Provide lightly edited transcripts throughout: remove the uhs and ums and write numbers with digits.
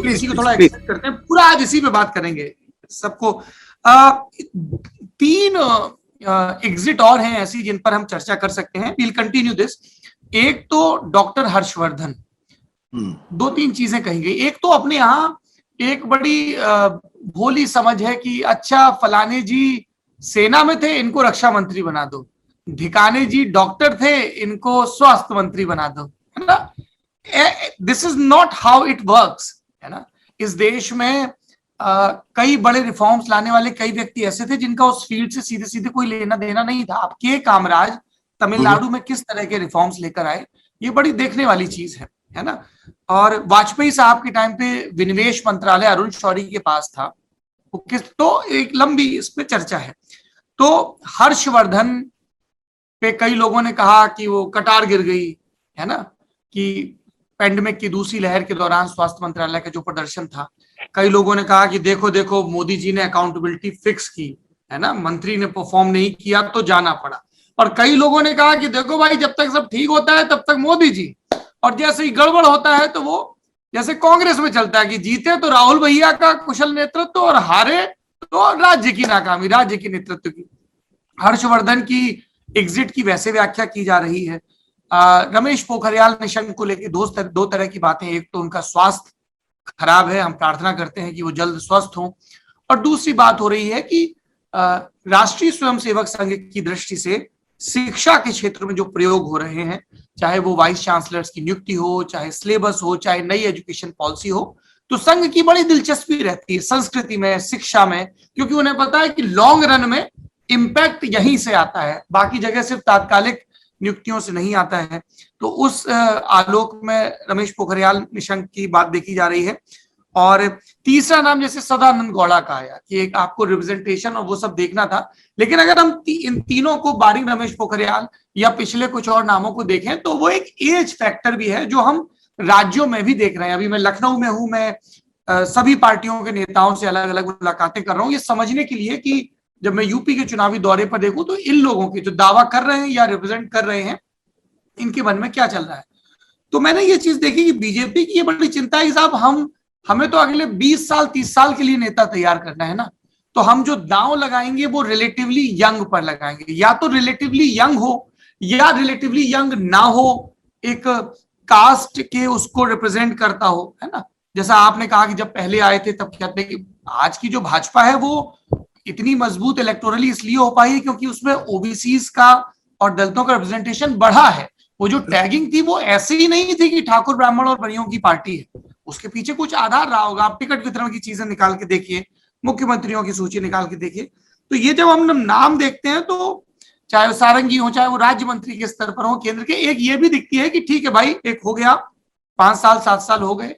इसी को थोड़ा एक्सप्लेन करते हैं, पूरा आज इसी पे बात करेंगे सबको। तीन एग्जिट और हैं ऐसी जिन पर हम चर्चा कर सकते हैं, विल कंटिन्यू दिस। एक तो डॉक्टर हर्षवर्धन, दो तीन चीजें कही गई। एक तो अपने यहाँ एक बड़ी भोली समझ है कि अच्छा फलाने जी सेना में थे, इनको रक्षा मंत्री बना दो, ढिकाने जी डॉक्टर थे, इनको स्वास्थ्य मंत्री बना दो, है ना। This is not how it works, है ना। इस देश में कई बड़े रिफॉर्म्स लाने वाले कई व्यक्ति ऐसे थे जिनका उस फील्ड से सीधे सीधे कोई लेना देना नहीं था। अब के कामराज तमिलनाडु में किस तरह के रिफॉर्म्स लेकर आए, ये बड़ी देखने वाली चीज है ना। और वाजपेयी साहब के टाइम पे विनिवेश मंत्रालय अरुण शौरी के पास था, तो एक लंबी इस पे चर्चा है। तो हर्षवर्धन पे कई लोगों ने कहा कि वो कटार गिर गई, है ना, कि पेंडेमिक की दूसरी लहर के दौरान स्वास्थ्य मंत्रालय का जो प्रदर्शन था। कई लोगों ने कहा कि देखो देखो मोदी जी ने अकाउंटेबिलिटी फिक्स की, है ना, मंत्री ने परफॉर्म नहीं किया तो जाना पड़ा। और कई लोगों ने कहा कि देखो भाई जब तक सब ठीक होता है तब तक मोदी जी, और जैसे ही गड़बड़ होता है तो वो जैसे कांग्रेस में चलता है कि जीते तो राहुल भैया का कुशल नेतृत्व और हारे तो राज्य की नाकामी, राज्य के नेतृत्व की। हर्षवर्धन की एग्जिट की वैसे व्याख्या की जा रही है। रमेश पोखरियाल निशंक को लेकर दो तरह की बातें। एक तो उनका स्वास्थ्य खराब है, हम प्रार्थना करते हैं कि वो जल्द स्वस्थ हों। और दूसरी बात हो रही है कि राष्ट्रीय स्वयंसेवक संघ की दृष्टि से शिक्षा के क्षेत्र में जो प्रयोग हो रहे हैं, चाहे वो वाइस चांसलर्स की नियुक्ति हो, चाहे सिलेबस हो, चाहे नई एजुकेशन पॉलिसी हो, तो संघ की बड़ी दिलचस्पी रहती है संस्कृति में, शिक्षा में, क्योंकि उन्हें पता है कि लॉन्ग रन में इम्पैक्ट यहीं से आता है, बाकी जगह सिर्फ तात्कालिक नियुक्तियों से नहीं आता है। तो उस आलोक में रमेश पोखरियाल निशंक की बात देखी जा रही है। और तीसरा नाम जैसे सदानंद गौड़ा का आया कि एक आपको रिप्रेजेंटेशन और वो सब देखना था, लेकिन अगर हम इन तीनों को बारी रमेश पोखरियाल या पिछले कुछ और नामों को देखें तो वो एक एज फैक्टर भी है जो हम राज्यों में भी देख रहे हैं। अभी मैं लखनऊ में हूं, मैं सभी पार्टियों के नेताओं से अलग अलग मुलाकातें कर रहा हूं ये समझने के लिए कि जब मैं यूपी के चुनावी दौरे पर देखूं तो इन लोगों के जो दावा कर रहे हैं या रिप्रेजेंट कर रहे हैं इनके मन में क्या चल रहा है। तो मैंने ये चीज देखी कि बीजेपी की ये बड़ी चिंता है कि साहब हमें तो अगले 20 साल 30 साल के लिए नेता तैयार करना है ना, तो हम जो दांव लगाएंगे वो रिलेटिवली यंग पर लगाएंगे, या तो रिलेटिवली यंग हो या रिलेटिवली यंग ना हो, एक कास्ट के उसको रिप्रेजेंट करता हो, है ना। जैसा आपने कहा कि जब पहले आए थे तब कहते कि आज की जो भाजपा है वो इतनी मजबूत इलेक्टोरली इसलिए हो पाई है क्योंकि उसमें ओबीसीज का और दलितों का रिप्रेजेंटेशन बढ़ा है। वो जो टैगिंग थी वो ऐसे ही नहीं थी कि ठाकुर ब्राह्मण और बनियों की पार्टी है, उसके पीछे कुछ आधार रहा होगा। आप टिकट वितरण की चीजें निकाल के देखिए, मुख्यमंत्रियों की सूची निकाल के देखिए। तो ये जब हम नाम देखते हैं तो चाहे वो सारंगी हो, चाहे वो राज्य मंत्री के स्तर पर हो, केंद्र के, एक ये भी दिखती है कि ठीक है भाई एक हो गया, 5 साल 7 साल हो गए,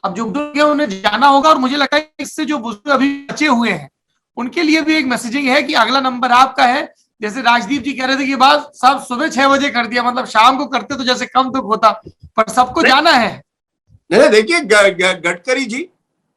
अब जो बुजुर्ग है उन्हें जाना होगा। और मुझे लगता है इससे जो बुजुर्ग अभी बचे हुए हैं उनके लिए भी एक मैसेजिंग है कि अगला नंबर आपका है। जैसे राजदीप जी कह रहे थे कि बात सब सुबह 6 बजे कर दिया, मतलब शाम को करते तो जैसे कम दुख होता, पर सबको जाना है। नहीं देखिए गडकरी जी,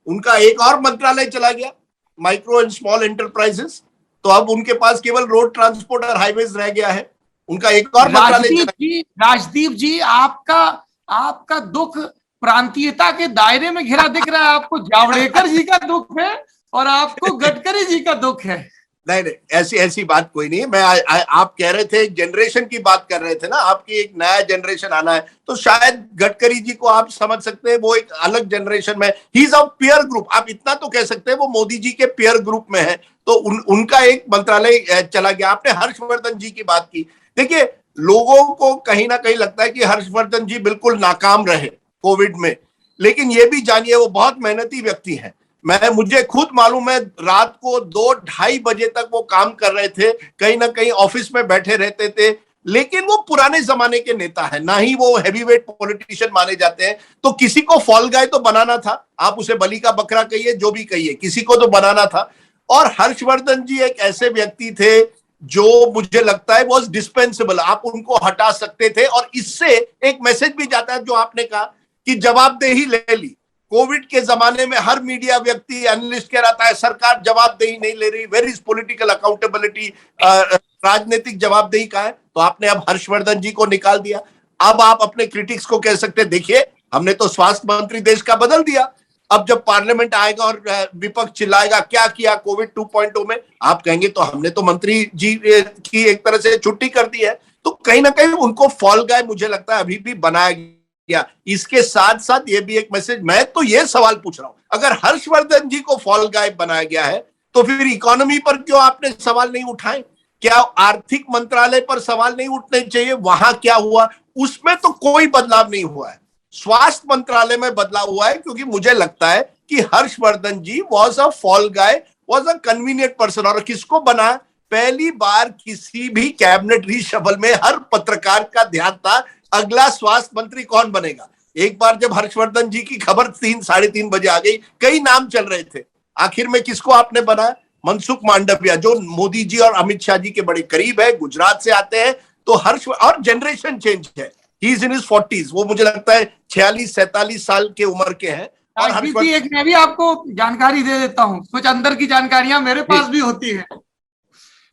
उनका एक और मंत्रालय चला गया, माइक्रो एंड स्मॉल एंटरप्राइजेस, तो अब उनके पास केवल रोड ट्रांसपोर्ट और हाईवेज रह गया है। उनका एक और मंत्रालय राजदीप जी आपका दुख प्रांतीयता के दायरे में घिरा दिख रहा है। आपको जावड़ेकर जी का दुख है और आपको गडकरी जी का दुख है। नहीं ऐसी बात कोई नहीं है। मैं आप कह रहे थे जनरेशन की बात कर रहे थे ना, आपकी एक नया जनरेशन आना है, तो शायद गडकरी जी को आप समझ सकते हैं, वो एक अलग जनरेशन में, he is of peer group, आप इतना तो कह सकते हैं, वो मोदी जी के पीयर ग्रुप में है, तो उनका एक मंत्रालय चला गया। आपने हर्षवर्धन जी की बात की, देखिए लोगों को कहीं ना कहीं लगता है कि हर्षवर्धन जी बिल्कुल नाकाम रहे कोविड में, लेकिन ये भी जानिए वो बहुत मेहनती व्यक्ति है। मुझे खुद मालूम है, रात को 2-2:30 बजे तक वो काम कर रहे थे, कहीं ना कहीं ऑफिस में बैठे रहते थे, लेकिन वो पुराने जमाने के नेता है, ना ही वो हैवीवेट पॉलिटिशियन माने जाते हैं। तो किसी को फॉल गाय तो बनाना था, आप उसे बलि का बकरा कहिए, जो भी कहिए, किसी को तो बनाना था। और हर्षवर्धन जी एक ऐसे व्यक्ति थे जो मुझे लगता है वॉज डिस्पेंसेबल, आप उनको हटा सकते थे। और इससे एक मैसेज भी जाता है जो आपने कहा कि जवाबदेही ले ली। कोविड के जमाने में हर मीडिया व्यक्ति, एनालिस्ट कह रहा था सरकार जवाबदेही नहीं ले रही, वेयर इज पॉलिटिकल अकाउंटेबिलिटी, राजनीतिक जवाबदेही कहाँ है? तो आपने अब हर्षवर्धन जी को निकाल दिया। अब आप अपने क्रिटिक्स को कह सकते हैं देखिए हमने तो स्वास्थ्य मंत्री देश का बदल दिया, अब जब पार्लियामेंट आएगा और विपक्ष चिल्लाएगा क्या किया कोविड 2.0 में, आप कहेंगे तो हमने तो मंत्री जी की एक तरह से छुट्टी कर दी है। तो कहीं ना कहीं उनको फॉल गाय मुझे लगता है अभी भी बनाया गया। इसके साथ साथ ये भी एक मैसेज, मैं तो ये सवाल पूछ रहा हूं, अगर हर्षवर्धन जी को फॉल गाय बनाया गया है तो फिर इकोनॉमी पर क्यों आपने सवाल नहीं उठाए? क्या आर्थिक मंत्रालय पर सवाल नहीं उठने चाहिए? वहां क्या हुआ? उसमें तो कोई बदलाव नहीं हुआ है। स्वास्थ्य मंत्रालय में बदलाव हुआ है, क्योंकि मुझे लगता है कि Harshvardhan ji was a fall guy, was a convenient person. और किसको बना? पहली बार किसी भी कैबिनेट रीशफल में हर पत्रकार का ध्यान था अगला स्वास्थ्य मंत्री कौन बनेगा। एक बार जब हर्षवर्धन जी की खबर 3-3:30 बजे आ गई, कई नाम चल रहे थे, आखिर में किसको आपने बनाया? मनसुख मांडविया, जो मोदी जी और अमित शाह जी के बड़े करीब है, गुजरात से आते हैं। तो हर्ष, और जनरेशन चेंज है, he is in his 40s, वो मुझे लगता है 46-47 साल के उम्र के हैं। और एक मैं भी आपको जानकारी दे देता हूँ, कुछ अंदर की जानकारियां मेरे पास भी होती है,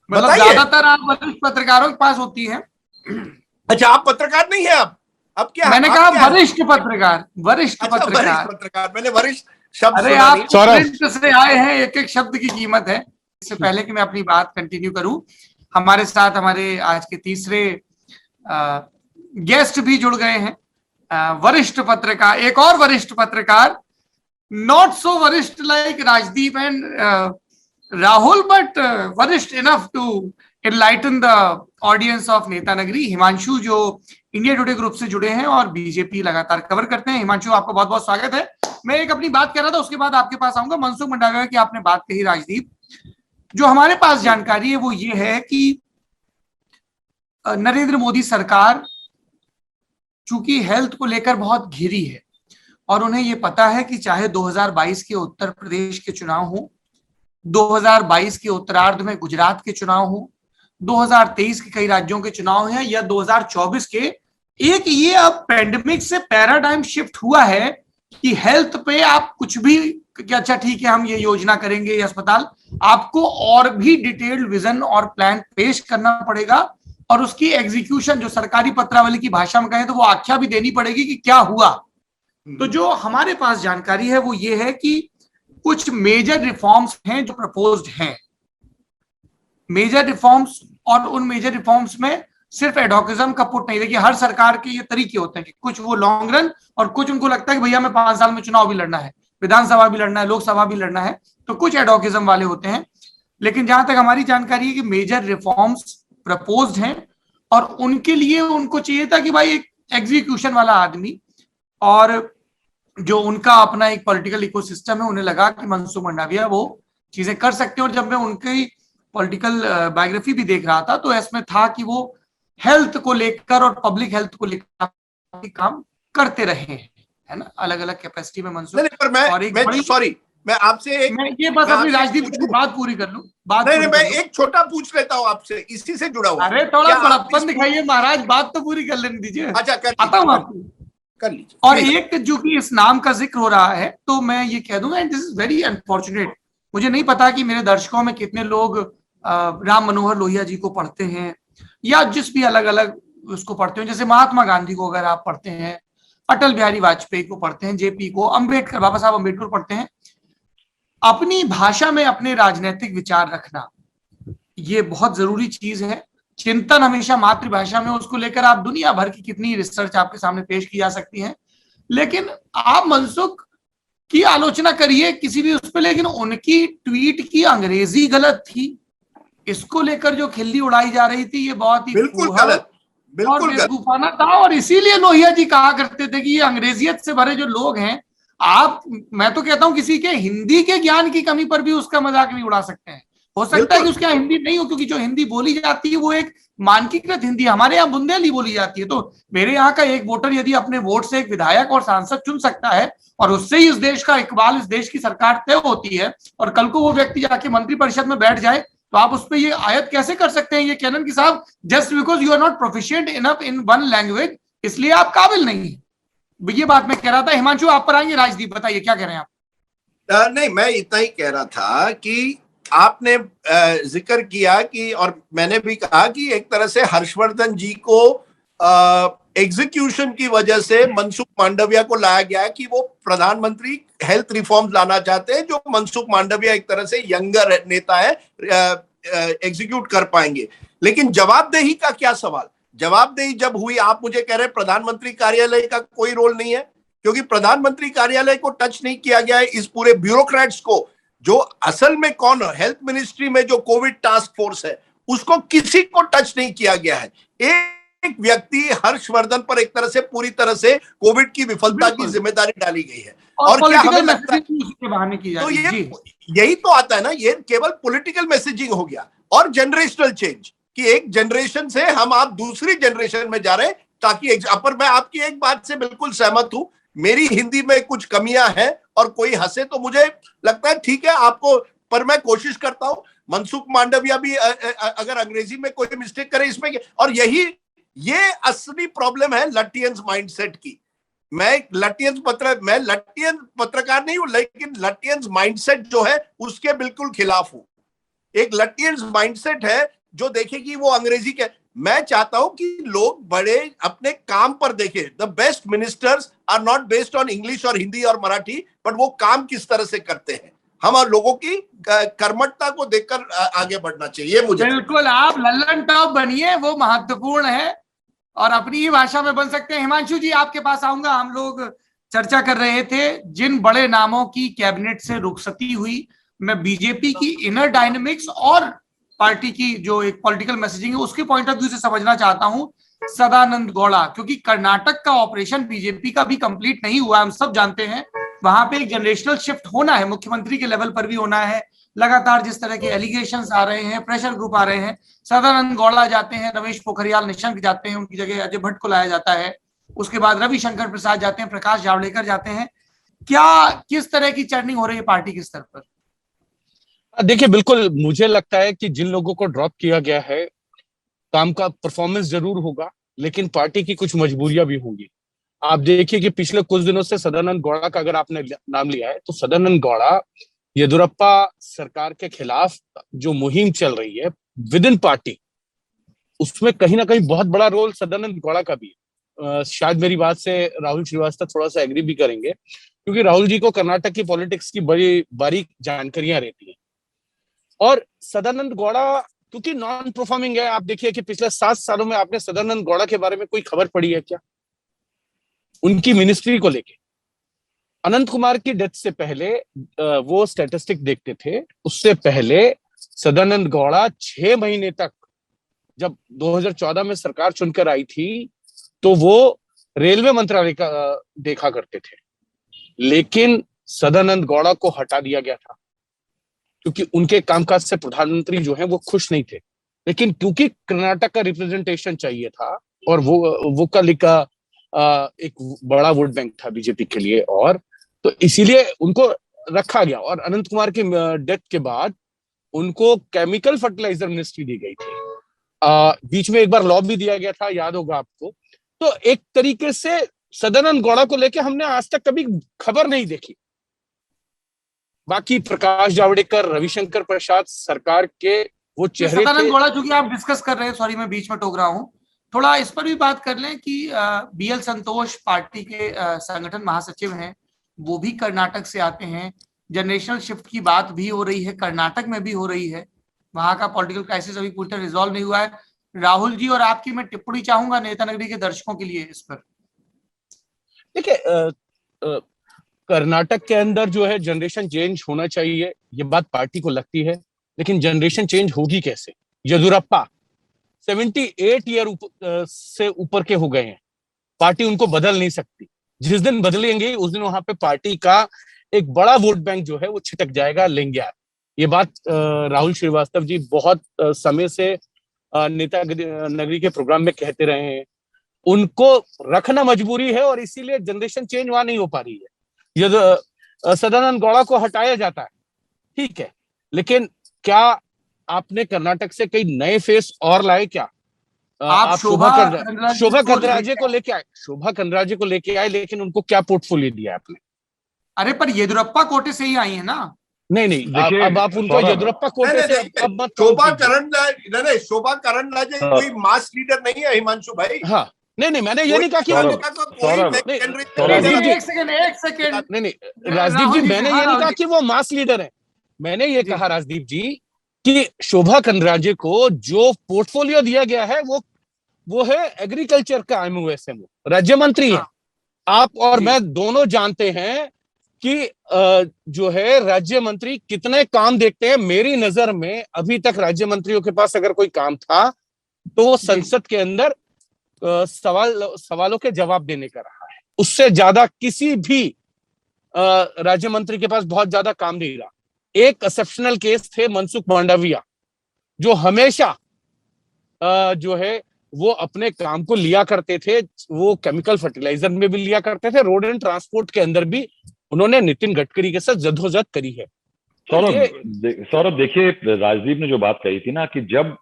मतलब ज्यादातर आप वरिष्ठ पत्रकारों के पास होती है। अच्छा, आप पत्रकार नहीं है? आप क्या? मैंने कहा वरिष्ठ पत्रकार, वरिष्ठ पत्रकार, मैंने वरिष्ठ शब्द अरे आप प्रिंट से आए हैं, एक एक शब्द की कीमत है। इससे पहले कि मैं अपनी बात कंटिन्यू करूं, हमारे साथ हमारे आज के तीसरे गेस्ट भी जुड़ गए हैं, वरिष्ठ पत्रकार, एक और वरिष्ठ पत्रकार, नॉट सो वरिष्ठ like Rajdeep and Rahul, but वरिष्ठ enough to enlighten the audience of Neta Nagri, Himanshu, जो इंडिया टुडे ग्रुप से जुड़े हैं और बीजेपी लगातार कवर करते हैं। हिमांशु, आपका बहुत बहुत स्वागत है। मैं एक अपनी बात कर रहा था, उसके बाद आपके पास आऊंगा। मनसुख मंडाविया की आपने बात कही राजदीप, जो हमारे पास जानकारी है वो ये है कि नरेंद्र मोदी सरकार चूंकि हेल्थ को लेकर बहुत घिरी है और उन्हें ये पता है कि चाहे 2022 के उत्तर प्रदेश के चुनाव हो, 2022 के उत्तरार्ध में गुजरात के चुनाव हो, 2023 के कई राज्यों के चुनाव हैं, या 2024 के, एक ये अब पैंडेमिक से पैराडाइम शिफ्ट हुआ है कि हेल्थ पे आप कुछ भी कि अच्छा ठीक है हम ये योजना करेंगे ये अस्पताल, आपको और भी डिटेल्ड विजन और प्लान पेश करना पड़ेगा और उसकी एग्जीक्यूशन जो सरकारी पत्रावली की भाषा में कहें तो वो आख्या भी देनी पड़ेगी कि क्या हुआ। तो जो हमारे पास जानकारी है वो ये है कि कुछ मेजर रिफॉर्म्स हैं जो प्रपोज्ड हैं, मेजर रिफॉर्म्स, और उन मेजर रिफॉर्म्स में सिर्फ एडोकिज्म का पुट नहीं। देखिए हर सरकार के ये तरीके होते हैं कि कुछ वो लॉन्ग रन और कुछ उनको लगता है कि भैया मैं 5 साल में चुनाव भी लड़ना है, विधानसभा भी लड़ना है, लोकसभा भी लड़ना है, तो कुछ एडोकिज्म वाले होते हैं। लेकिन जहां तक हमारी जानकारी है कि मेजर रिफॉर्म्स प्रपोज्ड हैं और उनके लिए उनको चाहिए था कि भाई एक एग्जीक्यूशन वाला आदमी, और जो उनका अपना एक पॉलिटिकल इकोसिस्टम है, उन्हें लगा कि मनसुख मंडाविया वो चीजें कर सकते हैं। और जब मैं उनकी पॉलिटिकल बायोग्राफी भी देख रहा था तो इसमें था कि वो हेल्थ को लेकर और पब्लिक हेल्थ को लेकर काम करते रहे हैं, है ना, अलग अलग कैपेसिटी में मनसुख। मैं आपसे ये बस अपनी राजनीति की बात पूरी कर लूं, मैं एक छोटा पूछ लेता हूं आपसे, इसी से जुड़ा हुआ। अरे थोड़ा बड़प्पन दिखाइए महाराज, बात तो पूरी कर लेने दीजिए। अच्छा, आता हूं आपको, कर लीजिए। और एक जो कि इस नाम का जिक्र हो रहा है तो मैं ये कह दूंगा, दिस इज वेरी अनफॉर्चुनेट। मुझे नहीं पता कि मेरे दर्शकों में कितने लोग राम मनोहर लोहिया जी को पढ़ते हैं या जिस भी अलग अलग उसको पढ़ते हैं। जैसे महात्मा गांधी को अगर आप पढ़ते हैं, अटल बिहारी वाजपेयी को पढ़ते हैं, जेपी को, अंबेडकर, बाबा साहब अंबेडकर पढ़ते हैं, अपनी भाषा में अपने राजनीतिक विचार रखना ये बहुत जरूरी चीज है। चिंतन हमेशा मातृभाषा में, उसको लेकर आप दुनिया भर की कितनी रिसर्च आपके सामने पेश की जा सकती है, लेकिन आप मनसुख की आलोचना करिए किसी भी उस पर, लेकिन उनकी ट्वीट की अंग्रेजी गलत थी, इसको लेकर जो खिल्ली उड़ाई जा रही थी ये बहुत ही बिल्कुल गलत, बिल्कुल बेवकूफाना था। और इसीलिए लोहिया जी कहा करते थे कि ये अंग्रेजियत से भरे जो लोग हैं, आप, मैं तो कहता हूं किसी के हिंदी के ज्ञान की कमी पर भी उसका मजाक नहीं उड़ा सकते हैं। हो सकता है कि उसके यहाँ हिंदी नहीं हो, क्योंकि जो हिंदी बोली जाती है वो एक मानकीकृत हिंदी, हमारे यहाँ बुंदेली बोली जाती है। तो मेरे यहाँ का एक वोटर यदि अपने वोट से एक विधायक और सांसद चुन सकता है और उससे ही इस देश का इकबाल, इस देश की सरकार तय होती है, और कल को वो व्यक्ति जाके मंत्रिपरिषद में बैठ जाए, तो आप उस पर ये आयत कैसे कर सकते हैं ये कैनन की साहब, just because you are not proficient enough in one language, इसलिए आप काबिल नहीं है। ये बात मैं कह रहा था। हिमांशु आप पर आएंगे, राजदीप बताइए क्या कह रहे हैं आप। नहीं, मैं इतना ही कह रहा था कि आपने जिक्र किया कि, और मैंने भी कहा कि एक तरह से हर्षवर्धन जी को एग्जीक्यूशन की वजह से मनसुख मांडविया को लाया गया है कि वो प्रधानमंत्री हेल्थ रिफॉर्म्स लाना चाहते हैं जो मनसुख मांडविया एक तरह से यंगर नेता है, एग्जीक्यूट कर पाएंगे। लेकिन जवाबदेही का क्या सवाल? जवाबदेही जब हुई, आप मुझे कह रहे हैं प्रधानमंत्री कार्यालय का कोई रोल नहीं है, क्योंकि प्रधानमंत्री कार्यालय को टच नहीं किया गया है। इस पूरे ब्यूरोक्रेट्स को, जो असल में कौन, हेल्थ मिनिस्ट्री में जो कोविड टास्क फोर्स है, उसको किसी को टच नहीं किया गया है। एक व्यक्ति हर्षवर्धन पर एक तरह से पूरी तरह से कोविड की विफलता की जिम्मेदारी डाली गई है। और क्या हमें लगता है तो यही तो आता है ना, ये केवल पॉलिटिकल मैसेजिंग हो गया और जनरेशनल चेंज, कि एक जनरेशन से हम आप दूसरी जनरेशन में जा रहे हैं, ताकि पर मैं आपकी एक बात से बिल्कुल सहमत हूं, मेरी हिंदी में कुछ कमियां हैं और कोई हंसे तो मुझे लगता है ठीक है आपको, पर मैं कोशिश करता हूं मनसुख मांडविया भी अगर अंग्रेजी में कोई मिस्टेक करे इसमें, और ये असली प्रॉब्लम है लटियंस माइंडसेट की। मैं लटियंस पत्रकार नहीं हूं, लेकिन लटियंस माइंडसेट जो है उसके बिल्कुल खिलाफ हूं। एक लटियंस माइंडसेट है जो देखे कि वो अंग्रेजी के, मैं चाहता हूं कि लोग बड़े अपने काम पर देखें। The best ministers are not based on English और हिंदी और मराठी, बट वो काम किस तरह से करते हैं, हम और लोगों की कर्मठता को देखकर आगे बढ़ना चाहिए। मुझे बिल्कुल, आप लल्लन टॉप बनिए, वो महत्वपूर्ण है और अपनी ही भाषा में बन सकते हैं। हिमांशु जी, आपके पास आऊंगा। हम लोग चर्चा कर रहे थे जिन बड़े नामों की कैबिनेट से रुखसती हुई, मैं बीजेपी की इनर डायनेमिक्स और पार्टी की जो एक पॉलिटिकल मैसेजिंग है उसके पॉइंट ऑफ व्यू से समझना चाहता हूं। सदानंद गौड़ा, क्योंकि कर्नाटक का ऑपरेशन बीजेपी का भी कंप्लीट नहीं हुआ, हम सब जानते हैं। वहां पे एक जनरेशनल शिफ्ट होना है, मुख्यमंत्री के लेवल पर भी होना है। लगातार जिस तरह के एलिगेशंस आ रहे हैं, प्रेशर ग्रुप आ रहे हैं, सदानंद गौड़ा जाते हैं, रमेश पोखरियाल निशंक जाते हैं, उनकी जगह अजय भट्ट को लाया जाता है। उसके बाद रविशंकर प्रसाद जाते हैं, प्रकाश जावड़ेकर जाते हैं। क्या किस तरह की चर्निंग हो रही है पार्टी के स्तर पर? देखिए, बिल्कुल मुझे लगता है कि जिन लोगों को ड्रॉप किया गया है, काम का परफॉर्मेंस जरूर होगा, लेकिन पार्टी की कुछ मजबूरियां भी होंगी। आप देखिए कि पिछले कुछ दिनों से सदानंद गौड़ा का अगर आपने नाम लिया है, तो सदानंद गौड़ा येदियुरप्पा सरकार के खिलाफ जो मुहिम चल रही है विद इन पार्टी, उसमें कहीं ना कहीं बहुत बड़ा रोल सदानंद गौड़ा का भी है। शायद मेरी बात से राहुल श्रीवास्तव थोड़ा सा एग्री भी करेंगे, क्योंकि राहुल जी को कर्नाटक की पॉलिटिक्स की बड़ी बारीक जानकारियां रहती हैं। और सदानंद गौड़ा क्योंकि नॉन परफॉर्मिंग है, आप देखिए कि पिछले 7 सालों में आपने सदानंद गौड़ा के बारे में कोई खबर पड़ी है क्या? उनकी मिनिस्ट्री को लेके अनंत कुमार की डेथ से पहले वो स्टैटिस्टिक देखते थे, उससे पहले सदानंद गौड़ा 6 महीने तक, जब 2014 में सरकार चुनकर आई थी, तो वो रेलवे मंत्रालय का देखा करते थे। लेकिन सदानंद गौड़ा को हटा दिया गया था क्योंकि उनके कामकाज से प्रधानमंत्री जो है वो खुश नहीं थे। लेकिन क्योंकि कर्नाटक का रिप्रेजेंटेशन चाहिए था और वो का एक बड़ा वोट बैंक था बीजेपी के लिए, और तो इसीलिए उनको रखा गया। और अनंत कुमार की डेथ के बाद उनको केमिकल फर्टिलाइजर मिनिस्ट्री दी गई थी। बीच में एक बार लॉ भी दिया गया था, याद होगा आपको। तो एक तरीके से सदानंद गौड़ा को लेके हमने आज तक कभी खबर नहीं देखी। बाकी प्रकाश जावड़ेकर, रविशंकर प्रसाद, सरकार के वो चेहरे थे। सदानंद गौड़ा चूंकि आप डिस्कस कर रहे हैं, सॉरी मैं बीच में टोक रहा हूं, थोड़ा इस पर भी बात कर लें कि बीएल संतोष पार्टी के संगठन महासचिव हैं, वो भी कर्नाटक से आते हैं। जनरेशनल शिफ्ट की बात भी हो रही है, कर्नाटक में भी हो रही है। वहां का पॉलिटिकल क्राइसिस अभी पूरी तरह रिजॉल्व नहीं हुआ है। राहुल जी और आपकी मैं टिप्पणी चाहूंगा नेता नगरी के दर्शकों के लिए इस पर। देखिए, कर्नाटक के अंदर जो है जनरेशन चेंज होना चाहिए, ये बात पार्टी को लगती है, लेकिन जनरेशन चेंज होगी कैसे? येदियुरप्पा 78 ईयर से ऊपर के हो गए हैं, पार्टी उनको बदल नहीं सकती। जिस दिन बदलेंगे उस दिन वहां पे पार्टी का एक बड़ा वोट बैंक जो है वो छिटक जाएगा, लेंगे। ये बात राहुल श्रीवास्तव जी बहुत समय से नेता नगरी के प्रोग्राम में कहते रहे हैं। उनको रखना मजबूरी है और इसीलिए जनरेशन चेंज वहां नहीं हो पा रही है। सदानंद गौड़ा को हटाया जाता है, ठीक है, लेकिन क्या आपने कर्नाटक से कई नए फेस और लाए क्या? आप शोभा कंदराजे को लेके आए, शोभा कंदराजे को लेके आए, लेकिन उनको क्या पोर्टफोलियो दिया आपने? अरे पर येदियुरप्पा कोटे से ही आई है ना। नहीं, अब आप उनको येदियुरप्पा कोटे से अब मत। शोभा करंदलाजे कोई मास लीडर नहीं है हिमांशु भाई। हाँ, नहीं, मैंने ये नहीं कहा कि राजदीप जी, एक सेकंड नहीं, राजदीप जी, मैंने ये नहीं कहा कि वो मास लीडर है। मैंने ये कहा राजदीप जी कि शोभा करंदलाजे को जो पोर्टफोलियो दिया गया है वो है एग्रीकल्चर का एमओएसएमओ, राज्य मंत्री है। आप और मैं दोनों जानते हैं कि जो है राज्य मंत्री कितने काम देखते हैं। मेरी नजर में अभी तक राज्य मंत्रियों के पास अगर कोई काम था तो वो संसद के अंदर सवालों के जवाब देने का रहा है। उससे ज्यादा किसी भी राज्य मंत्री के पास बहुत ज्यादा काम नहीं रहा। एक एक्सेप्शनल केस थे मनसुख मांडविया, जो हमेशा जो है वो अपने काम को लिया करते थे। वो केमिकल फर्टिलाइजर में भी लिया करते थे, रोड एंड ट्रांसपोर्ट के अंदर भी उन्होंने नितिन गडकरी के साथ जद्दोजहद करी है। सौरभ देखिए, राजदीप ने जो बात कही थी ना कि जब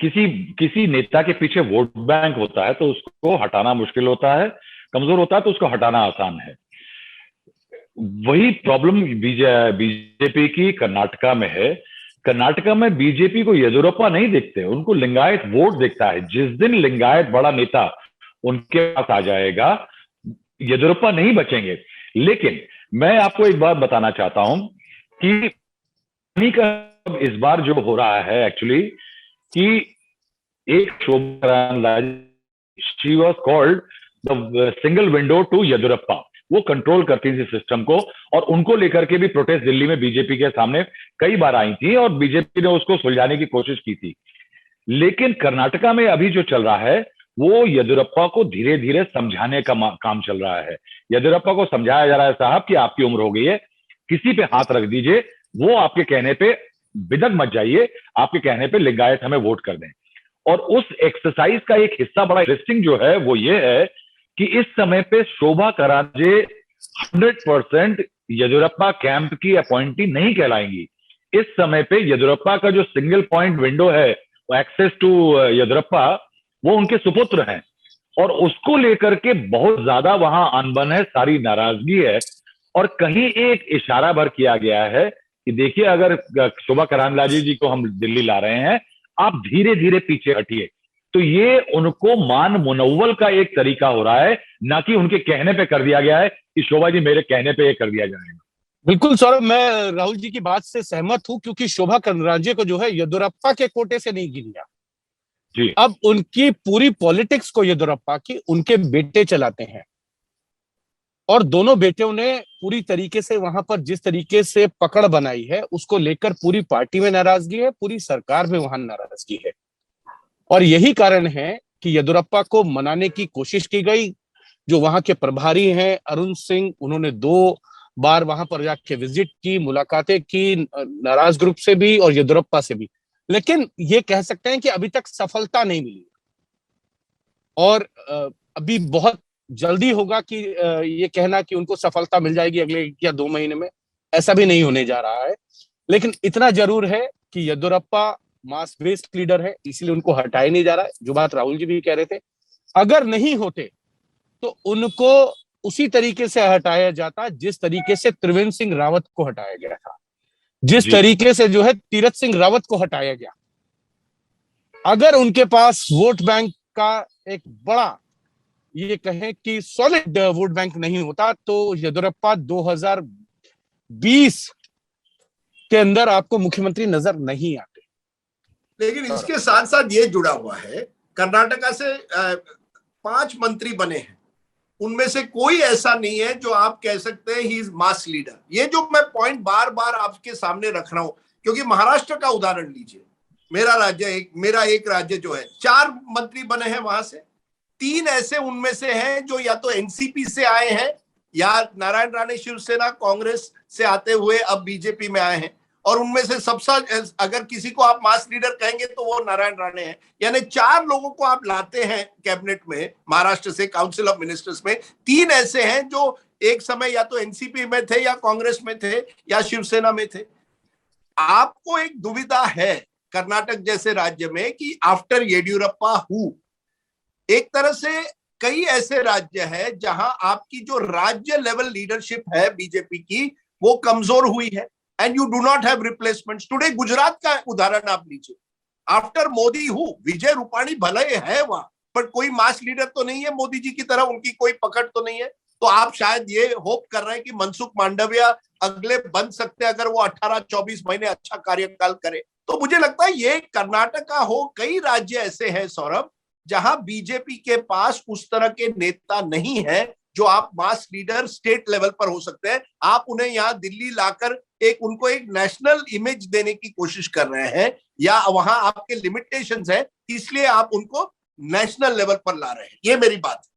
किसी नेता के पीछे वोट बैंक होता है तो उसको हटाना मुश्किल होता है, कमजोर होता है तो उसको हटाना आसान है। वही प्रॉब्लम बीजेपी की कर्नाटका में है। कर्नाटका में बीजेपी को येदियुरप्पा नहीं देखते, उनको लिंगायत वोट देखता है। जिस दिन लिंगायत बड़ा नेता उनके पास आ जाएगा, येदियुरप्पा नहीं बचेंगे। लेकिन मैं आपको एक बात बताना चाहता हूं कि इस बार जो हो रहा है एक्चुअली कि एक Shobha Karandlaje, she was called the single window to Yediyurappa. वो कंट्रोल करती थी सिस्टम को, और उनको लेकर के भी प्रोटेस्ट दिल्ली में बीजेपी के सामने कई बार आई थी और बीजेपी ने उसको सुलझाने की कोशिश की थी। लेकिन कर्नाटका में अभी जो चल रहा है वो येदियुरप्पा को धीरे धीरे समझाने का काम चल रहा है। येदियुरप्पा को समझाया जा रहा है, साहब कि आपकी उम्र हो गई है, किसी पे हाथ रख दीजिए, वो आपके कहने पे बिदक मत जाइए, आपके कहने पे लिंगायत हमें वोट कर दें। और उस एक्सरसाइज का एक हिस्सा बड़ा इंटरेस्टिंग जो है वो ये है कि इस समय पे शोभा करंदलाजे 100% येदियुरप्पा कैंप की अपॉइंटी नहीं कहलाएंगी। इस समय पे येदियुरप्पा का जो सिंगल पॉइंट विंडो है, वो एक्सेस टू येदियुरप्पा, वो उनके सुपुत्र हैं, और उसको लेकर के बहुत ज्यादा वहां अनबन है, सारी नाराजगी है। और कहीं एक इशारा भर किया गया है कि देखिए, अगर शोभा करंदलाजे जी को हम दिल्ली ला रहे हैं, आप धीरे धीरे पीछे हटिए। तो ये उनको मान मुनव्वल का एक तरीका हो रहा है, ना कि उनके कहने पे कर दिया गया है कि शोभा जी मेरे कहने पे ये कर दिया जाएगा। बिल्कुल सौरभ, मैं राहुल जी की बात से सहमत हूं, क्योंकि शोभा करंदलाजे को जो है येदियुरप्पा के कोटे से नहीं गिन गया जी। अब उनकी पूरी पॉलिटिक्स को येदियुरप्पा की उनके बेटे चलाते हैं, और दोनों बेटियों ने पूरी तरीके से वहां पर जिस तरीके से पकड़ बनाई है, उसको लेकर पूरी पार्टी में नाराजगी है, पूरी सरकार में वहां नाराजगी है। और यही कारण है कि येदियुरप्पा को मनाने की कोशिश की गई। जो वहां के प्रभारी हैं अरुण सिंह, उन्होंने 2 बार वहां पर जाके विजिट की, मुलाकातें की, नाराज ग्रुप से भी और येदियुरप्पा से भी, लेकिन ये कह सकते हैं कि अभी तक सफलता नहीं मिली। और अभी बहुत जल्दी होगा कि ये कहना कि उनको सफलता मिल जाएगी अगले 1 या 2 महीने में, ऐसा भी नहीं होने जा रहा है। लेकिन इतना जरूर है कि येदियुरप्पा मास बेस्ड लीडर है, इसलिए उनको हटाया नहीं जा रहा है। जो बात राहुल जी भी कह रहे थे, अगर नहीं होते तो उनको उसी तरीके से हटाया जाता जिस तरीके से त्रिवेंद्र सिंह रावत को हटाया गया था, जिस तरीके से जो है तीरथ सिंह रावत को हटाया गया। अगर उनके पास वोट बैंक का एक बड़ा, ये कहें कि सॉलिड वोट बैंक नहीं होता, तो येदियुरप्पा 2020 के अंदर आपको मुख्यमंत्री नजर नहीं आते। लेकिन इसके साथ साथ ये जुड़ा हुआ है, कर्नाटका से 5 मंत्री बने हैं, उनमें से कोई ऐसा नहीं है जो आप कह सकते हैं ही इज मास लीडर। ये जो मैं पॉइंट बार बार आपके सामने रख रहा हूं, क्योंकि महाराष्ट्र का उदाहरण लीजिए, मेरा एक राज्य जो है, 4 मंत्री बने हैं, वहां से 3 ऐसे उनमें से हैं जो या तो एनसीपी से आए हैं या नारायण राणे शिवसेना कांग्रेस से आते हुए अब बीजेपी में आए हैं, और उनमें से सबसे अगर किसी को आप मास लीडर कहेंगे तो वो नारायण राणे हैं। यानी 4 लोगों को आप लाते हैं कैबिनेट में महाराष्ट्र से, काउंसिल ऑफ मिनिस्टर्स में। 3 ऐसे हैं जो एक समय या तो एनसीपी में थे या कांग्रेस में थे या शिवसेना में थे। आपको एक दुविधा है कर्नाटक जैसे राज्य में कि आफ्टर येदियुरप्पा हु, एक तरह से कई ऐसे राज्य है जहां आपकी जो राज्य लेवल लीडरशिप है बीजेपी की, वो कमजोर हुई है, and you do not have replacements. Today Gujarat का उदाहरण आप लीजिए, आफ्टर मोदी हु, विजय रूपाणी भले है वहां, पर कोई मास लीडर तो नहीं है मोदी जी की तरह, उनकी कोई पकड़ तो नहीं है। तो आप शायद ये होप कर रहे हैं कि मनसुख मांडविया अगले बन सकते हैं अगर वो 18-24 महीने अच्छा कार्यकाल करे। तो मुझे लगता है ये कर्नाटका हो, कई राज्य ऐसे हैं सौरभ जहां बीजेपी के पास उस तरह के नेता नहीं है जो आप मास लीडर स्टेट लेवल पर हो सकते हैं। आप उन्हें यहाँ दिल्ली लाकर उनको एक नेशनल इमेज देने की कोशिश कर रहे हैं, या वहां आपके लिमिटेशंस है इसलिए आप उनको नेशनल लेवल पर ला रहे हैं। ये मेरी बात है।